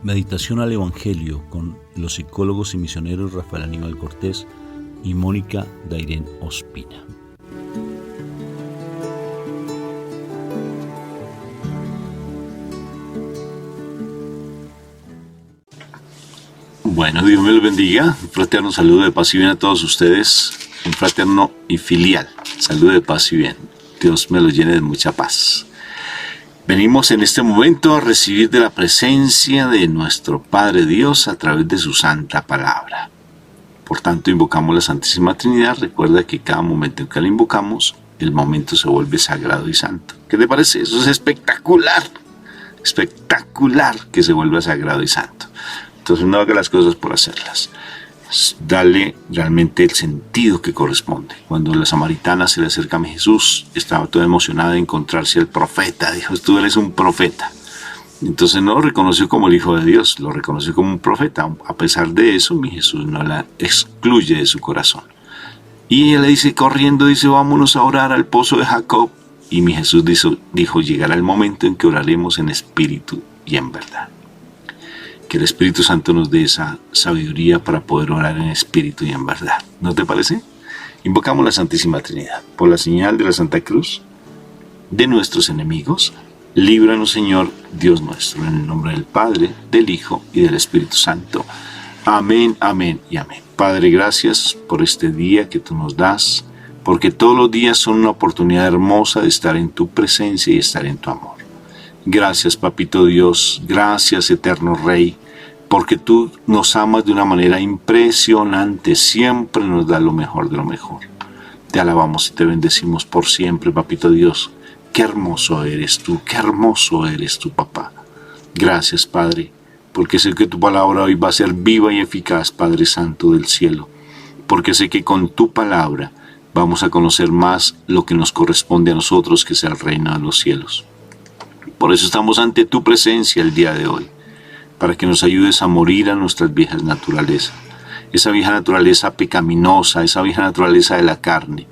Meditación al Evangelio con los psicólogos y misioneros Rafael Aníbal Cortés y Mónica Dairén Ospina. Bueno, Dios me los bendiga. Un fraterno saludo de paz y bien a todos ustedes. Un fraterno y filial saludo de paz y bien. Dios me los llene de mucha paz. Venimos en este momento a recibir de la presencia de nuestro Padre Dios a través de su santa palabra. Por tanto, invocamos la Santísima Trinidad. Recuerda que cada momento en que la invocamos, el momento se vuelve sagrado y santo. ¿Qué te parece? Eso es espectacular. Espectacular que se vuelva sagrado y santo. Entonces no haga las cosas por hacerlas. Dale realmente el sentido que corresponde. Cuando la samaritana se le acerca a Jesús, estaba toda emocionada de encontrarse al profeta. Dijo, tú eres un profeta. Entonces no lo reconoció como el Hijo de Dios, lo reconoció como un profeta. A pesar de eso, mi Jesús no la excluye de su corazón. Y ella le dice, corriendo, dice, vámonos a orar al pozo de Jacob. Y mi Jesús dijo, llegará el momento en que oraremos en espíritu y en verdad. Que el Espíritu Santo nos dé esa sabiduría para poder orar en espíritu y en verdad. ¿No te parece? Invocamos la Santísima Trinidad. Por la señal de la Santa Cruz, de nuestros enemigos, líbranos, Señor, Dios nuestro, en el nombre del Padre, del Hijo y del Espíritu Santo. Amén, amén y amén. Padre, gracias por este día que tú nos das, porque todos los días son una oportunidad hermosa de estar en tu presencia y estar en tu amor. Gracias, Papito Dios, gracias, Eterno Rey, porque tú nos amas de una manera impresionante, siempre nos das lo mejor de lo mejor. Te alabamos y te bendecimos por siempre, Papito Dios. Qué hermoso eres tú, Papá. Gracias, Padre, porque sé que tu palabra hoy va a ser viva y eficaz, Padre Santo del cielo, porque sé que con tu palabra vamos a conocer más lo que nos corresponde a nosotros, que es el reino de los cielos. Por eso estamos ante tu presencia el día de hoy, para que nos ayudes a morir a nuestras viejas naturalezas, esa vieja naturaleza pecaminosa, esa vieja naturaleza de la carne,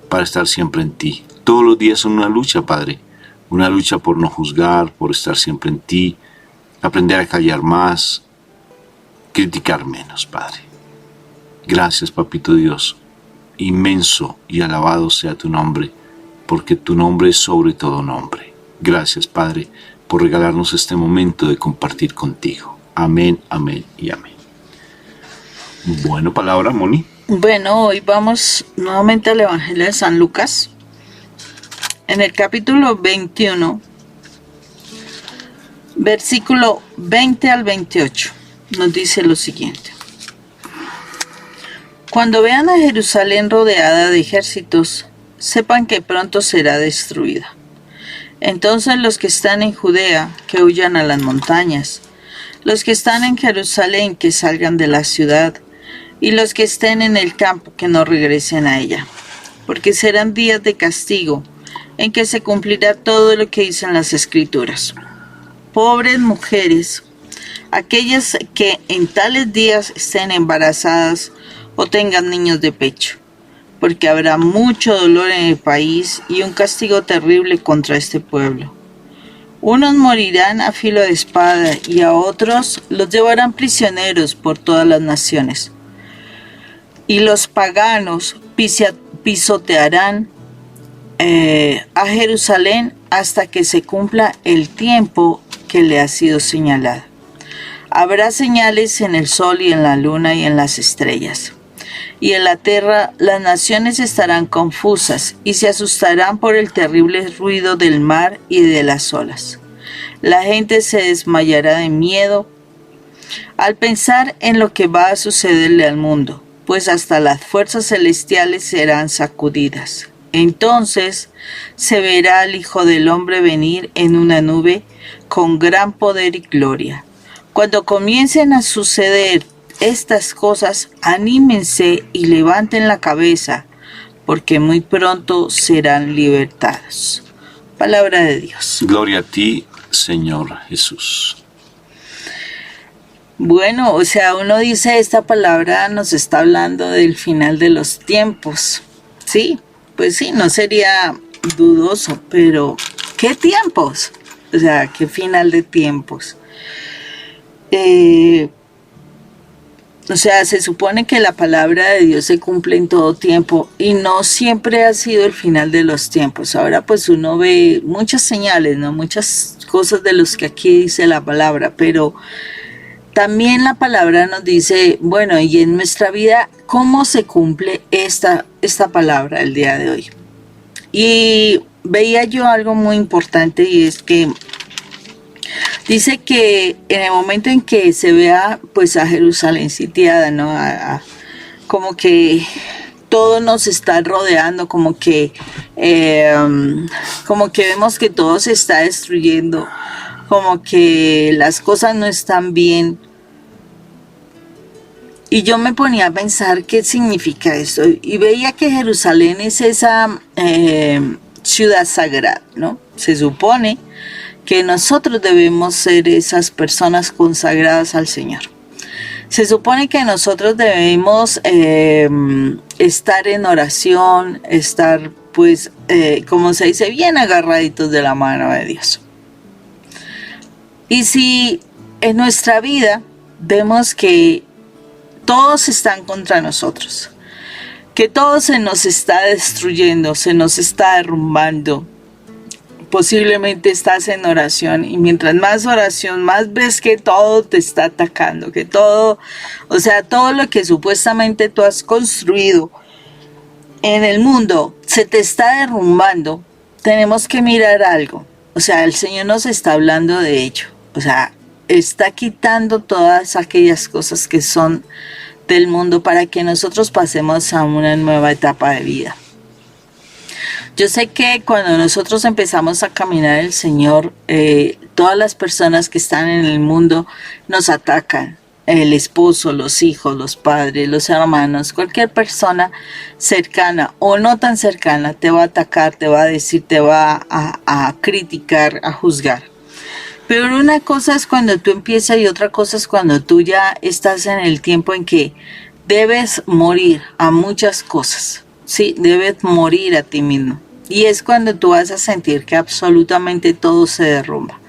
para estar siempre en ti. Todos los días son una lucha, Padre, una lucha por no juzgar, por estar siempre en ti, aprender a callar más, criticar menos, Padre. Gracias, Papito Dios, inmenso y alabado sea tu nombre, porque tu nombre es sobre todo nombre. Gracias, Padre, por regalarnos este momento de compartir contigo. Amén, amén y amén. Bueno, palabra, Moni. Bueno, hoy vamos nuevamente al Evangelio de San Lucas. En el capítulo 21, versículo 20 al 28, nos dice lo siguiente. Cuando vean a Jerusalén rodeada de ejércitos, sepan que pronto será destruida. Entonces los que están en Judea, que huyan a las montañas, los que están en Jerusalén, que salgan de la ciudad, y los que estén en el campo, que no regresen a ella, porque serán días de castigo, en que se cumplirá todo lo que dicen las Escrituras. Pobres mujeres, aquellas que en tales días estén embarazadas o tengan niños de pecho, porque habrá mucho dolor en el país y un castigo terrible contra este pueblo. Unos morirán a filo de espada y a otros los llevarán prisioneros por todas las naciones. Y los paganos pisotearán a Jerusalén hasta que se cumpla el tiempo que le ha sido señalado. Habrá señales en el sol y en la luna y en las estrellas. Y en la tierra las naciones estarán confusas y se asustarán por el terrible ruido del mar y de las olas. La gente se desmayará de miedo al pensar en lo que va a sucederle al mundo, pues hasta las fuerzas celestiales serán sacudidas. Entonces se verá al Hijo del Hombre venir en una nube con gran poder y gloria. Cuando comiencen a suceder estas cosas, anímense y levanten la cabeza, porque muy pronto serán libertados. Palabra de Dios. Gloria a ti, Señor Jesús. Bueno, o sea, uno dice, esta palabra nos está hablando del final de los tiempos. Sí, pues sí, no sería dudoso, pero ¿qué tiempos? O sea, ¿qué final de tiempos? o sea, se supone que la palabra de Dios se cumple en todo tiempo y no siempre ha sido el final de los tiempos. Ahora pues uno ve muchas señales, ¿no? Muchas cosas de los que aquí dice la palabra, pero también la palabra nos dice, bueno, y en nuestra vida, ¿cómo se cumple esta palabra el día de hoy? Y veía yo algo muy importante y es que dice que en el momento en que se vea pues a Jerusalén sitiada, ¿no? Como que todo nos está rodeando, como que vemos que todo se está destruyendo, como que las cosas no están bien. Y yo me ponía a pensar qué significa esto. Y veía que Jerusalén es esa ciudad sagrada, ¿no? Se supone que nosotros debemos ser esas personas consagradas al Señor. Se supone que nosotros debemos estar en oración, estar, pues, como se dice, bien agarraditos de la mano de Dios. Y si en nuestra vida vemos que todos están contra nosotros, que todo se nos está destruyendo, se nos está derrumbando, posiblemente estás en oración y mientras más oración, más ves que todo te está atacando, que todo, o sea, todo lo que supuestamente tú has construido en el mundo se te está derrumbando. Tenemos que mirar algo, o sea, el Señor nos está hablando de ello, o sea, está quitando todas aquellas cosas que son del mundo para que nosotros pasemos a una nueva etapa de vida. Yo sé que cuando nosotros empezamos a caminar el Señor, todas las personas que están en el mundo nos atacan. El esposo, los hijos, los padres, los hermanos, cualquier persona cercana o no tan cercana te va a atacar, te va a decir, te va a criticar, a juzgar. Pero una cosa es cuando tú empiezas y otra cosa es cuando tú ya estás en el tiempo en que debes morir a muchas cosas, ¿sí? Debes morir a ti mismo. Y es cuando tú vas a sentir que absolutamente todo se derrumba.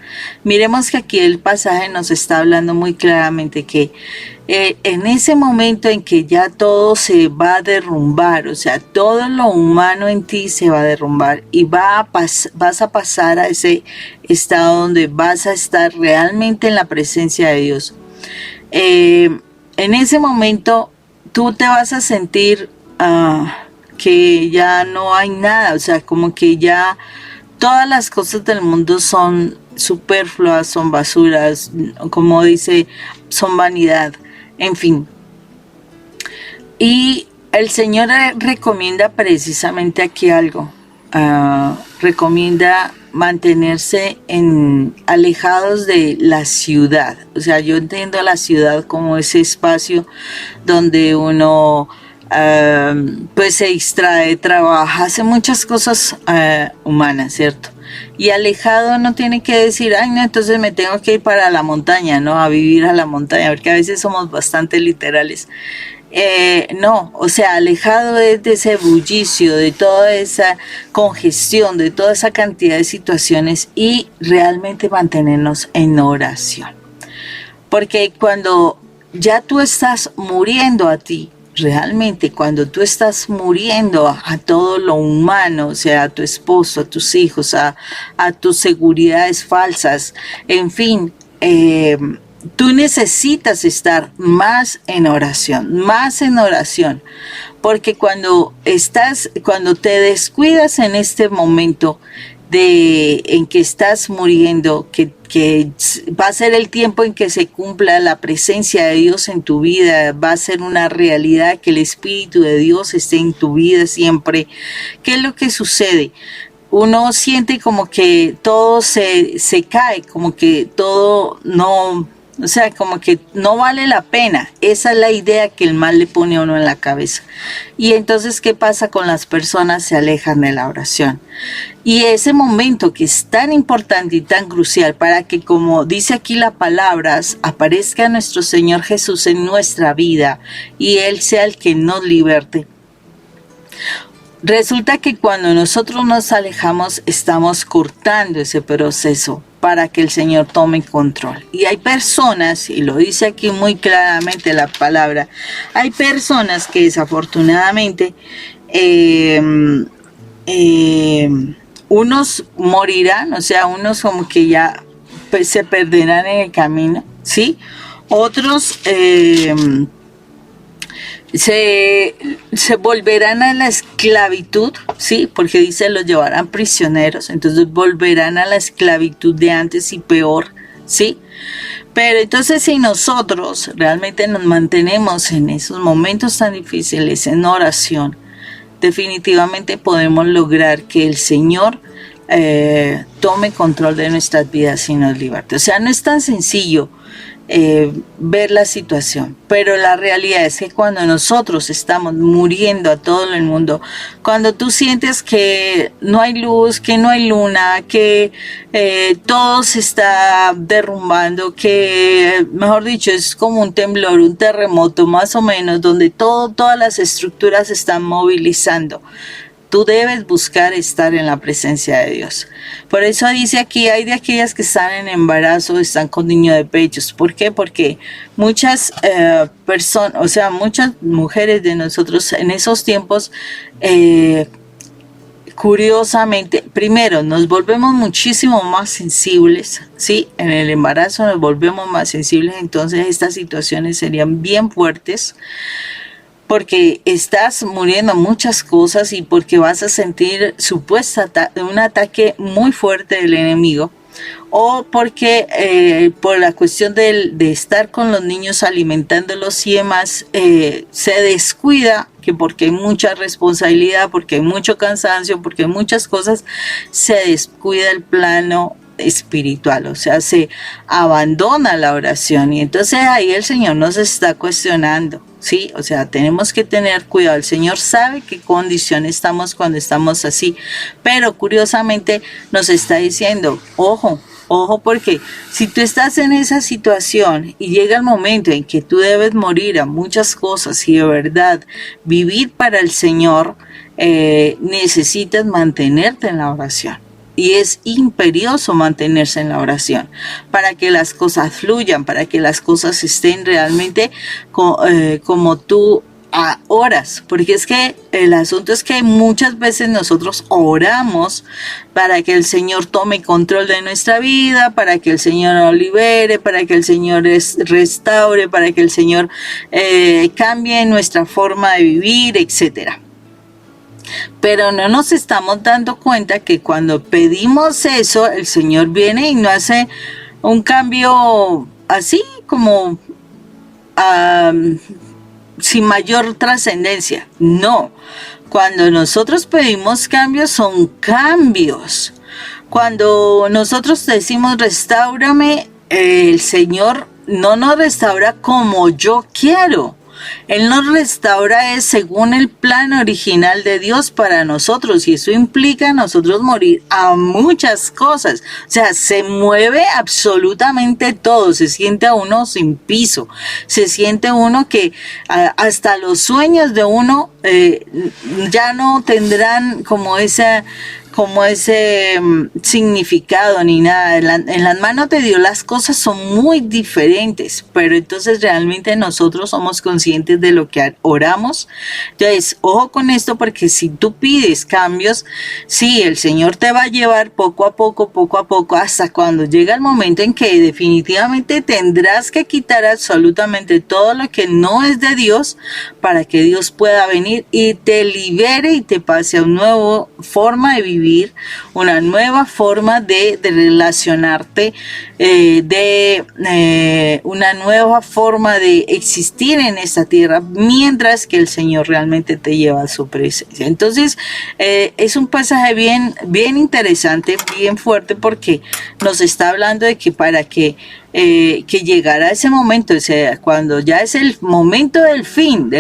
Miremos que aquí el pasaje nos está hablando muy claramente que en ese momento en que ya todo se va a derrumbar, o sea, todo lo humano en ti se va a derrumbar y vas a pasar a ese estado donde vas a estar realmente en la presencia de Dios. En ese momento tú te vas a sentir que ya no hay nada, o sea, como que ya todas las cosas del mundo son superfluas, son basuras, como dice, son vanidad, en fin. Y el Señor recomienda precisamente aquí algo, recomienda mantenerse alejados de la ciudad. O sea, yo entiendo la ciudad como ese espacio donde uno pues se distrae, trabaja, hace muchas cosas humanas, ¿cierto? Y alejado no tiene que decir, ay no, entonces me tengo que ir para la montaña, ¿no? A vivir a la montaña, porque a veces somos bastante literales. No, o sea, alejado de ese bullicio, de toda esa congestión, de toda esa cantidad de situaciones y realmente mantenernos en oración. Porque cuando ya tú estás muriendo a ti, realmente cuando tú estás muriendo a todo lo humano, o sea, a tu esposo, a tus hijos, a tus seguridades falsas, en fin, tú necesitas estar más en oración, porque cuando te descuidas en este momento en que estás muriendo, que va a ser el tiempo en que se cumpla la presencia de Dios en tu vida, va a ser una realidad que el Espíritu de Dios esté en tu vida siempre. ¿Qué es lo que sucede? Uno siente como que todo se cae, como que todo no, o sea, como que no vale la pena. Esa es la idea que el mal le pone a uno en la cabeza. Y entonces, ¿qué pasa con las personas? Se alejan de la oración. Y ese momento que es tan importante y tan crucial para que, como dice aquí la palabra, aparezca nuestro Señor Jesús en nuestra vida y Él sea el que nos liberte. resulta que cuando nosotros nos alejamos, estamos cortando ese proceso para que el Señor tome control. Y hay personas, y lo dice aquí muy claramente la palabra, hay personas que desafortunadamente unos morirán, o sea, unos como que ya pues, se perderán en el camino, ¿sí? Otros se volverán a la esclavitud, ¿sí? Porque dice, los llevarán prisioneros, entonces volverán a la esclavitud de antes y peor, ¿sí? Pero entonces si nosotros realmente nos mantenemos en esos momentos tan difíciles en oración, definitivamente podemos lograr que el Señor tome control de nuestras vidas y nos liberte. O sea, no es tan sencillo ver la situación, pero la realidad es que cuando nosotros estamos muriendo a todo el mundo, cuando tú sientes que no hay luz, que no hay luna, que todo se está derrumbando, que mejor dicho es como un temblor, un terremoto más o menos, donde todas las estructuras se están movilizando, tú debes buscar estar en la presencia de Dios. Por eso dice aquí, hay de aquellas que están en embarazo, están con niño de pechos. ¿Por qué? Porque muchas personas, o sea, muchas mujeres de nosotros en esos tiempos, curiosamente, primero, nos volvemos muchísimo más sensibles, ¿sí? En el embarazo nos volvemos más sensibles, entonces estas situaciones serían bien fuertes, porque estás muriendo muchas cosas y porque vas a sentir un ataque muy fuerte del enemigo, o porque por la cuestión de estar con los niños alimentándolos y demás, se descuida, que porque hay mucha responsabilidad, porque hay mucho cansancio, porque hay muchas cosas, se descuida el plano espiritual, o sea, se abandona la oración, y entonces ahí el Señor nos está cuestionando, ¿sí? O sea, tenemos que tener cuidado. El Señor sabe qué condición estamos cuando estamos así, pero curiosamente nos está diciendo, ojo, porque si tú estás en esa situación y llega el momento en que tú debes morir a muchas cosas y de verdad vivir para el Señor, necesitas mantenerte en la oración. Y es imperioso mantenerse en la oración para que las cosas fluyan, para que las cosas estén realmente como tú oras. Porque es que el asunto es que muchas veces nosotros oramos para que el Señor tome control de nuestra vida, para que el Señor nos libere, para que el Señor restaure, para que el Señor cambie nuestra forma de vivir, etcétera. Pero no nos estamos dando cuenta que cuando pedimos eso, el Señor viene y no hace un cambio así como sin mayor trascendencia. No, cuando nosotros pedimos cambios, son cambios. Cuando nosotros decimos restáurame, el Señor no nos restaura como yo quiero. Él nos restaura según el plan original de Dios para nosotros, y eso implica nosotros morir a muchas cosas. O sea, se mueve absolutamente todo, se siente a uno sin piso, se siente uno que hasta los sueños de uno ya no tendrán como ese significado ni nada. En las manos de Dios las cosas son muy diferentes, pero entonces realmente nosotros somos conscientes de lo que oramos. Entonces, ojo con esto, porque si tú pides cambios, sí, el Señor te va a llevar poco a poco, hasta cuando llega el momento en que definitivamente tendrás que quitar absolutamente todo lo que no es de Dios, para que Dios pueda venir y te libere y te pase a una nueva forma de vivir, una nueva forma de relacionarte, una nueva forma de existir en esta tierra, mientras que el Señor realmente te lleva a su presencia. Entonces, es un pasaje bien interesante, bien fuerte, porque nos está hablando de que para que llegara ese momento, o sea, cuando ya es el momento del fin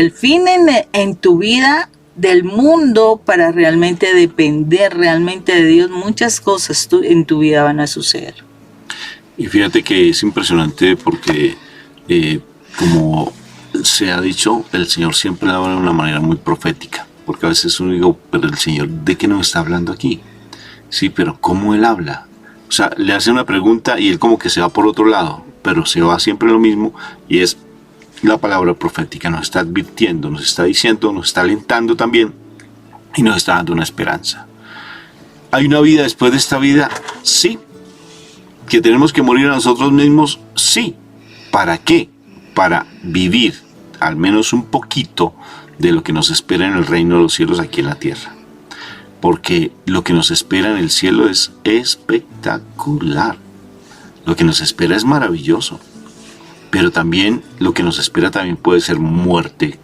en tu vida, del mundo, para realmente depender realmente de Dios, muchas cosas en tu vida van a suceder. Y fíjate que es impresionante porque, como se ha dicho, el Señor siempre habla de una manera muy profética. porque a veces uno digo, pero el Señor, ¿de qué nos está hablando aquí? Sí, pero ¿cómo Él habla? O sea, le hace una pregunta y Él como que se va por otro lado, pero se va siempre lo mismo, y es la palabra profética. Nos está advirtiendo, nos está diciendo, nos está alentando también, y nos está dando una esperanza. ¿Hay una vida después de esta vida? Sí. ¿Que tenemos que morir a nosotros mismos? Sí. ¿Para qué? Para vivir al menos un poquito de lo que nos espera en el reino de los cielos aquí en la tierra. Porque lo que nos espera en el cielo es espectacular. Lo que nos espera es maravilloso. Pero también lo que nos espera también puede ser muerte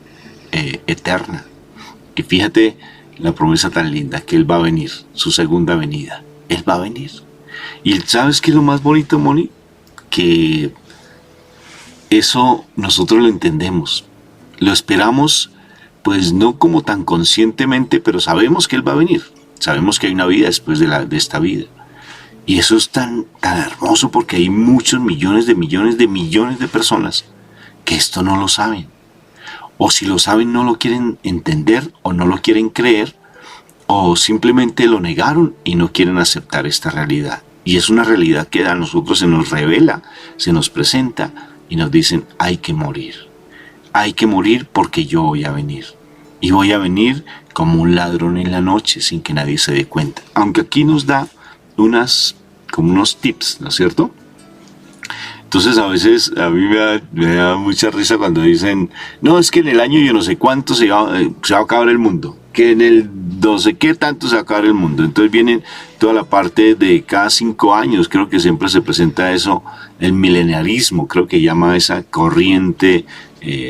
eterna. Y fíjate la promesa tan linda, que Él va a venir, su segunda venida. Él va a venir. Y ¿sabes qué es lo más bonito, Moni? Que eso nosotros lo entendemos. Lo esperamos, pues no como tan conscientemente, pero sabemos que Él va a venir. Sabemos que hay una vida después de esta vida. Y eso es tan hermoso, porque hay muchos millones de personas que esto no lo saben. O si lo saben, no lo quieren entender, o no lo quieren creer, o simplemente lo negaron y no quieren aceptar esta realidad. Y es una realidad que a nosotros se nos revela, se nos presenta, y nos dicen, hay que morir. Hay que morir porque yo voy a venir. Y voy a venir como un ladrón en la noche, sin que nadie se dé cuenta. Aunque aquí nos da como unos tips, ¿no es cierto? Entonces a veces a mí me da mucha risa cuando dicen, no, es que en el año yo no sé cuánto se va a acabar el mundo, que en el no sé qué tanto se va a acabar el mundo. Entonces vienen toda la parte de cada 5 años, creo que siempre se presenta eso, el milenarismo, creo que llama esa corriente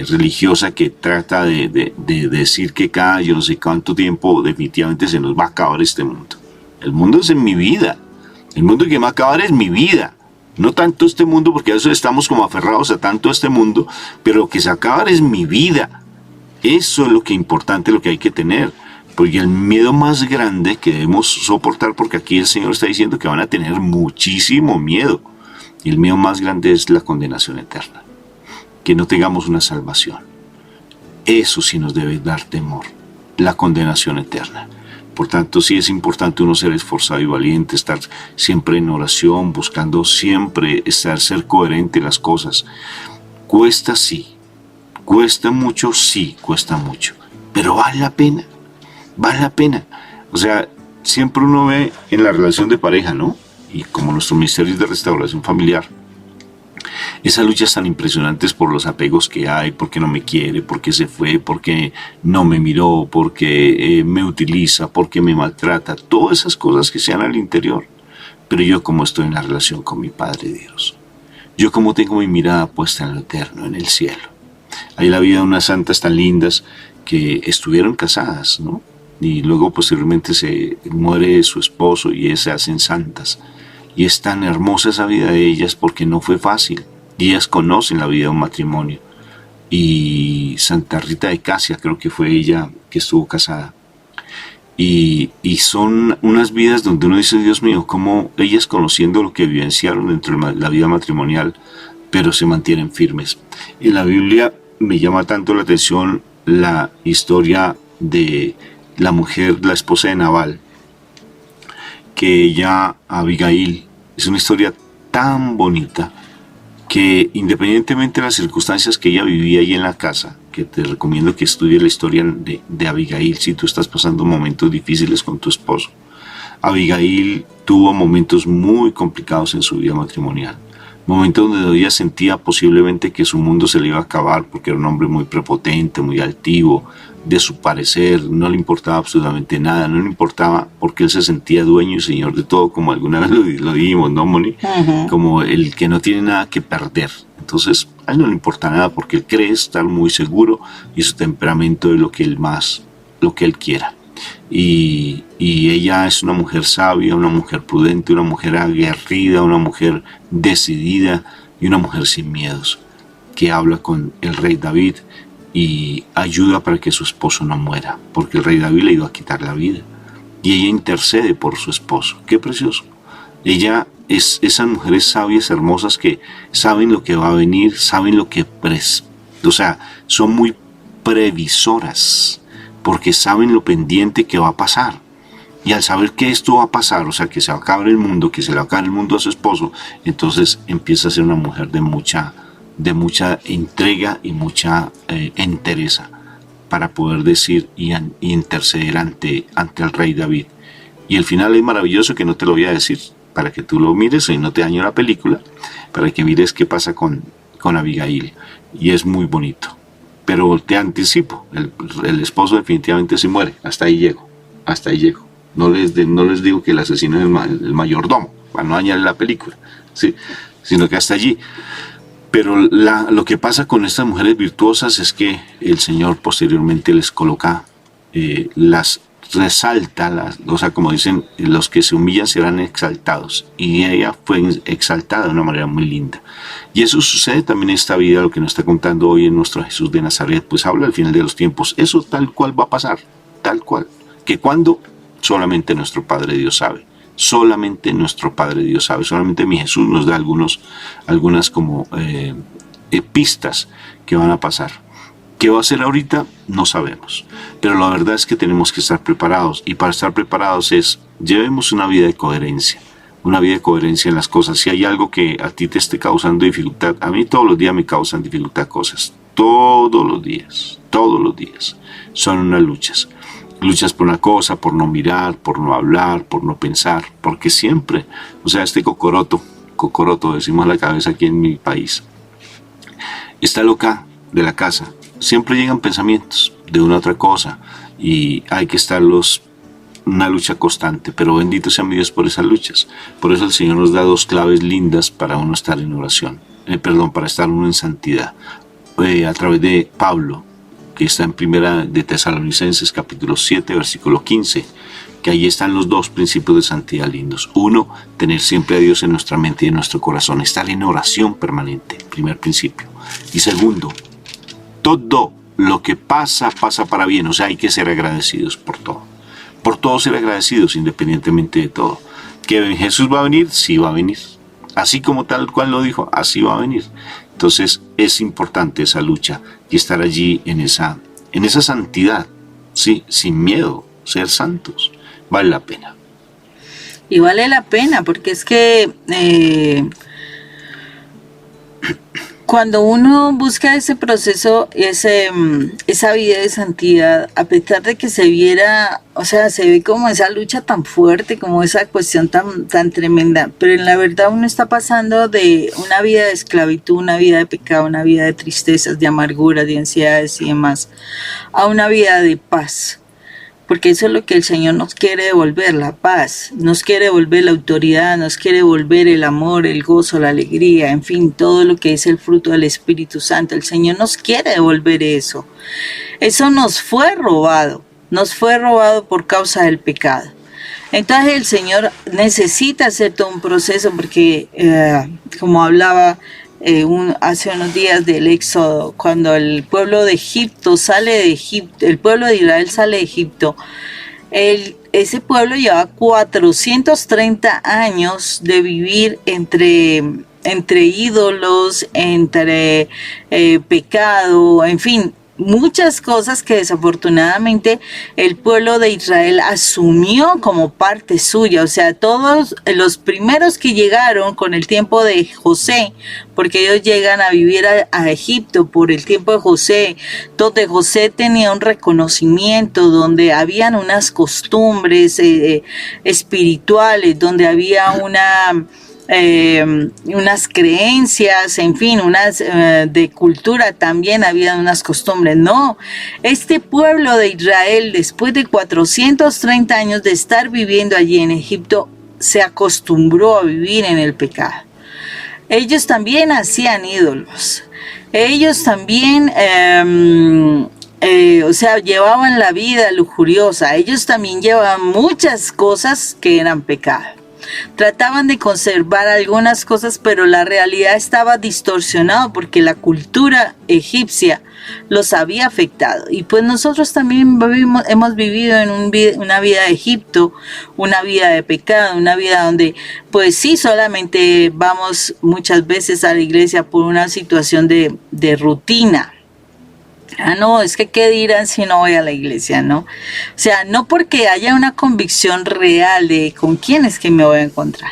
religiosa que trata de decir que cada yo no sé cuánto tiempo definitivamente se nos va a acabar este mundo. El mundo es en mi vida, el mundo que me va a acabar es mi vida. No tanto este mundo, porque a eso estamos como aferrados a tanto este mundo, pero lo que se acaba es mi vida. Eso es lo que es importante, lo que hay que tener. Porque el miedo más grande que debemos soportar, porque aquí el Señor está diciendo que van a tener muchísimo miedo. Y el miedo más grande es la condenación eterna. Que no tengamos una salvación. Eso sí nos debe dar temor. La condenación eterna. Por tanto, sí es importante uno ser esforzado y valiente, estar siempre en oración, buscando siempre ser coherente en las cosas. Cuesta sí, cuesta mucho, sí, cuesta mucho, pero vale la pena, vale la pena. O sea, siempre uno ve en la relación de pareja, ¿no? Y como nuestro ministerio es de restauración familiar, esas luchas tan impresionantes por los apegos que hay, porque no me quiere, porque se fue, porque no me miró, porque me utiliza, porque me maltrata, todas esas cosas que sean al interior. Pero yo como estoy en la relación con mi Padre Dios, yo como tengo mi mirada puesta en lo eterno, en el cielo. Hay la vida de unas santas tan lindas que estuvieron casadas, ¿no? Y luego posteriormente se muere su esposo y se hacen santas. Y es tan hermosa esa vida de ellas porque no fue fácil. Y ellas conocen la vida de un matrimonio. Y Santa Rita de Casia, creo que fue ella que estuvo casada. Y son unas vidas donde uno dice, Dios mío, cómo ellas conociendo lo que vivenciaron dentro de la vida matrimonial, pero se mantienen firmes. En la Biblia me llama tanto la atención la historia de la mujer, la esposa de Nabal, que ella, Abigail, es una historia tan bonita que independientemente de las circunstancias que ella vivía ahí en la casa, que te recomiendo que estudies la historia de Abigail si tú estás pasando momentos difíciles con tu esposo. Abigail tuvo momentos muy complicados en su vida matrimonial, momentos donde ella sentía posiblemente que su mundo se le iba a acabar porque era un hombre muy prepotente, muy altivo, de su parecer, no le importaba absolutamente nada, no le importaba porque él se sentía dueño y señor de todo, como alguna vez lo dijimos, ¿no, Moni? Como el que no tiene nada que perder. Entonces, a él no le importa nada porque él cree estar muy seguro y su temperamento es lo que él quiera. Y ella es una mujer sabia, una mujer prudente, una mujer aguerrida, una mujer decidida y una mujer sin miedos, que habla con el rey David y ayuda para que su esposo no muera, porque el rey David le iba a quitar la vida. Y ella intercede por su esposo. ¡Qué precioso! Ella es esas mujeres sabias, hermosas, que saben lo que va a venir, saben lo que... son muy previsoras, porque saben lo pendiente que va a pasar. Y al saber que esto va a pasar, o sea, que se va a acabar el mundo, que se le va a acabar el mundo a su esposo, entonces empieza a ser una mujer de mucha entrega y mucha entereza para poder decir y interceder ante el rey David. Y el final es maravilloso, que no te lo voy a decir, para que tú lo mires y no te daño la película, para que mires qué pasa con Abigail. Y es muy bonito. Pero te anticipo, el esposo definitivamente se muere. Hasta ahí llego. No les digo que el asesino es el mayordomo, para no dañar la película, ¿sí? Sino que hasta allí. Pero lo que pasa con estas mujeres virtuosas es que el Señor posteriormente les coloca, las resalta, o sea, como dicen, los que se humillan serán exaltados. Y ella fue exaltada de una manera muy linda. Y eso sucede también en esta vida, lo que nos está contando hoy en nuestro Jesús de Nazaret, pues habla al final de los tiempos. Eso tal cual va a pasar, tal cual. Que cuando solamente nuestro Padre Dios sabe. Solamente nuestro Padre Dios sabe. Solamente mi Jesús nos da algunas como pistas que van a pasar. ¿Qué va a hacer ahorita? No sabemos. Pero la verdad es que tenemos que estar preparados. Y para estar preparados llevemos una vida de coherencia. Una vida de coherencia en las cosas. Si hay algo que a ti te esté causando dificultad, a mí todos los días me causan dificultad cosas. Todos los días. Son unas luchas. Luchas por una cosa, por no mirar, por no hablar, por no pensar, porque siempre, o sea, este cocoroto, decimos la cabeza aquí en mi país, está loca de la casa, siempre llegan pensamientos de una otra cosa y hay que una lucha constante, pero bendito sea mi Dios por esas luchas. Por eso el Señor nos da dos claves lindas para uno estar en oración, para estar uno en santidad, a través de Pablo, que está en Primera de Tesalonicenses capítulo 7 versículo 15, que ahí están los dos principios de santidad lindos. Uno, tener siempre a Dios en nuestra mente y en nuestro corazón, estar en oración permanente, primer principio. Y segundo, todo lo que pasa para bien, o sea, hay que ser agradecidos por todo ser agradecidos independientemente de todo. ¿Que Jesús va a venir? Sí va a venir, así como tal cual lo dijo, así va a venir. Entonces es importante esa lucha y estar allí en esa santidad, ¿sí? Sin miedo, ser santos, vale la pena. Y vale la pena porque es que cuando uno busca ese proceso, esa vida de santidad, a pesar de que se viera, o sea, se ve como esa lucha tan fuerte, como esa cuestión tan tremenda, pero en la verdad uno está pasando de una vida de esclavitud, una vida de pecado, una vida de tristezas, de amargura, de ansiedades y demás, a una vida de paz. Porque eso es lo que el Señor nos quiere devolver, la paz, nos quiere devolver la autoridad, nos quiere devolver el amor, el gozo, la alegría, en fin, todo lo que es el fruto del Espíritu Santo. El Señor nos quiere devolver eso. Eso nos fue robado por causa del pecado. Entonces el Señor necesita hacer todo un proceso porque, como hablaba hace unos días del Éxodo, cuando el pueblo de Egipto el pueblo de Israel sale de Egipto, ese pueblo lleva 430 años de vivir entre ídolos, entre pecado, en fin, muchas cosas que desafortunadamente el pueblo de Israel asumió como parte suya. O sea, todos los primeros que llegaron con el tiempo de José, porque ellos llegan a vivir a Egipto por el tiempo de José, donde José tenía un reconocimiento, donde habían unas costumbres espirituales, donde había unas creencias, en fin, de cultura también había unas costumbres. No, este pueblo de Israel, después de 430 años de estar viviendo allí en Egipto, se acostumbró a vivir en el pecado. Ellos también hacían ídolos. Ellos también llevaban la vida lujuriosa. Ellos también llevaban muchas cosas que eran pecado. Trataban de conservar algunas cosas, pero la realidad estaba distorsionada porque la cultura egipcia los había afectado. Y pues nosotros también hemos vivido en una vida de Egipto, una vida de pecado, una vida donde pues sí, solamente vamos muchas veces a la iglesia por una situación de rutina. Ah, no, es que qué dirán si no voy a la iglesia, ¿no? O sea, no porque haya una convicción real de con quién es que me voy a encontrar.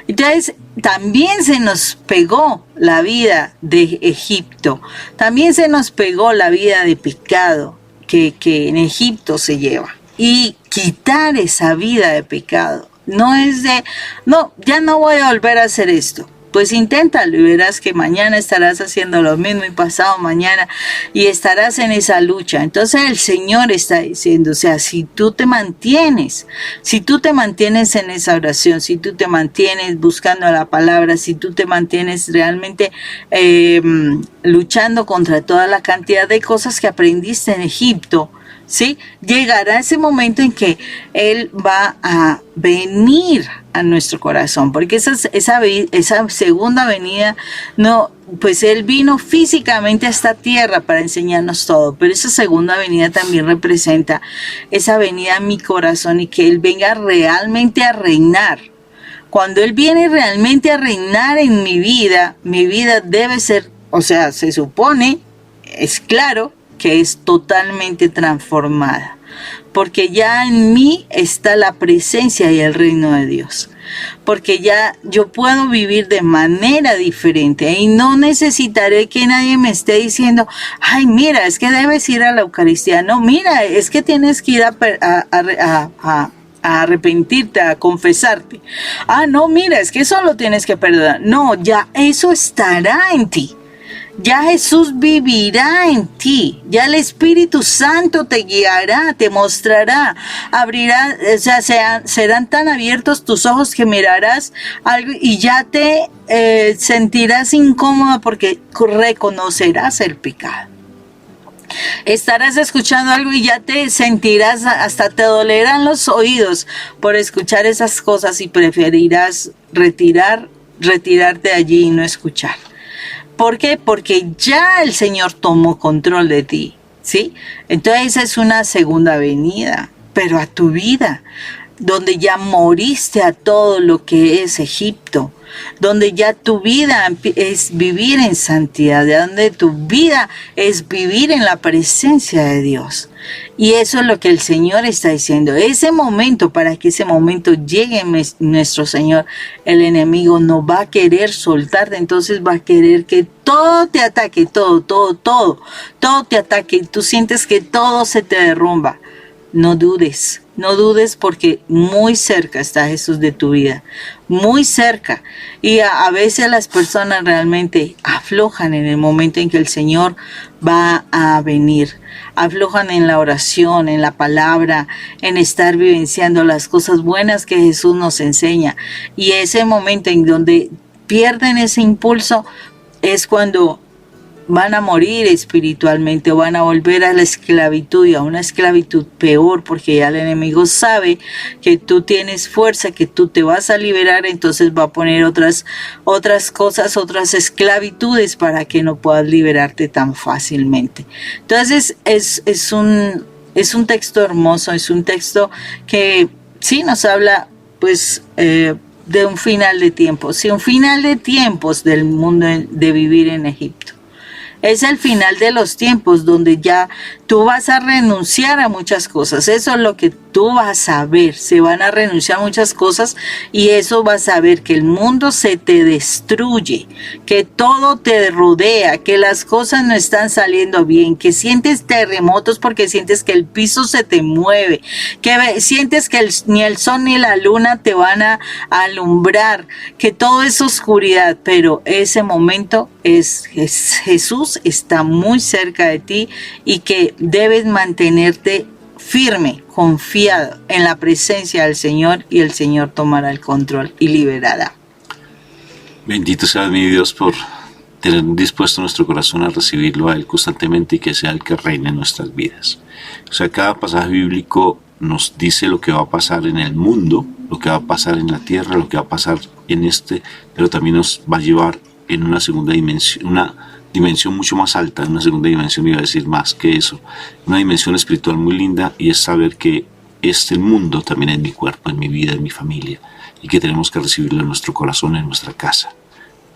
Entonces, también se nos pegó la vida de Egipto, también se nos pegó la vida de pecado que en Egipto se lleva. Y quitar esa vida de pecado no es de, no, ya no voy a volver a hacer esto. Pues inténtalo y verás que mañana estarás haciendo lo mismo y pasado mañana y estarás en esa lucha. Entonces el Señor está diciendo, o sea, si tú te mantienes en esa oración, si tú te mantienes buscando la palabra, si tú te mantienes realmente luchando contra toda la cantidad de cosas que aprendiste en Egipto, ¿sí? Llegará ese momento en que Él va a venir a nuestro corazón, porque esa segunda venida, no, pues Él vino físicamente a esta tierra para enseñarnos todo, pero esa segunda venida también representa esa venida a mi corazón y que Él venga realmente a reinar. Cuando Él viene realmente a reinar en mi vida debe ser, o sea, se supone, es claro, que es totalmente transformada, porque ya en mí está la presencia y el reino de Dios, porque ya yo puedo vivir de manera diferente y no necesitaré que nadie me esté diciendo, ay, mira, es que debes ir a la Eucaristía, no, mira, es que tienes que ir a arrepentirte, a confesarte, ah, no, mira, es que eso lo tienes que perdonar, no, ya eso estará en ti. Ya Jesús vivirá en ti, ya el Espíritu Santo te guiará, te mostrará, abrirá, o sea, serán tan abiertos tus ojos que mirarás algo y ya te sentirás incómodo porque reconocerás el pecado. Estarás escuchando algo y ya te sentirás, hasta te dolerán los oídos por escuchar esas cosas y preferirás retirarte de allí y no escuchar. ¿Por qué? Porque ya el Señor tomó control de ti, ¿sí? Entonces esa es una segunda venida, pero a tu vida, donde ya moriste a todo lo que es Egipto, donde ya tu vida es vivir en santidad, donde tu vida es vivir en la presencia de Dios. Y eso es lo que el Señor está diciendo. Ese momento, para que ese momento llegue nuestro Señor, el enemigo no va a querer soltarte, entonces va a querer que todo te ataque, todo te ataque, y tú sientes que todo se te derrumba. No dudes porque muy cerca está Jesús de tu vida, muy cerca. Y a veces las personas realmente aflojan en el momento en que el Señor va a venir. Aflojan en la oración, en la palabra, en estar vivenciando las cosas buenas que Jesús nos enseña. Y ese momento en donde pierden ese impulso es cuando van a morir espiritualmente o van a volver a la esclavitud y a una esclavitud peor, porque ya el enemigo sabe que tú tienes fuerza, que tú te vas a liberar, entonces va a poner otras cosas, otras esclavitudes para que no puedas liberarte tan fácilmente. Entonces es un texto hermoso, es un texto que sí nos habla pues de un final de tiempos, sí, un final de tiempos del mundo de vivir en Egipto. Es el final de los tiempos donde ya tú vas a renunciar a muchas cosas. Eso es lo que tú vas a ver. Se van a renunciar a muchas cosas y eso vas a ver que el mundo se te destruye, que todo te rodea, que las cosas no están saliendo bien, que sientes terremotos porque sientes que el piso se te mueve, que sientes que ni el sol ni la luna te van a alumbrar, que todo es oscuridad, pero ese momento es Jesús está muy cerca de ti y que debes mantenerte firme, confiado en la presencia del Señor y el Señor tomará el control y liberará. Bendito sea mi Dios por tener dispuesto nuestro corazón a recibirlo a Él constantemente y que sea el que reine en nuestras vidas. O sea, cada pasaje bíblico nos dice lo que va a pasar en el mundo, lo que va a pasar en la tierra, lo que va a pasar en pero también nos va a llevar en una segunda dimensión, una dimensión mucho más alta, una segunda dimensión, iba a decir más que eso, una dimensión espiritual muy linda, y es saber que este mundo también es mi cuerpo, en mi vida, en mi familia, y que tenemos que recibirlo en nuestro corazón, en nuestra casa.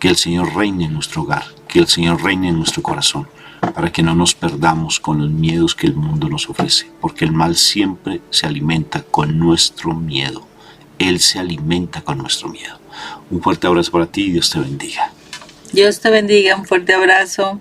Que el Señor reine en nuestro hogar, que el Señor reine en nuestro corazón, para que no nos perdamos con los miedos que el mundo nos ofrece, porque el mal siempre se alimenta con nuestro miedo. Él se alimenta con nuestro miedo. Un fuerte abrazo para ti y Dios te bendiga. Dios te bendiga, un fuerte abrazo.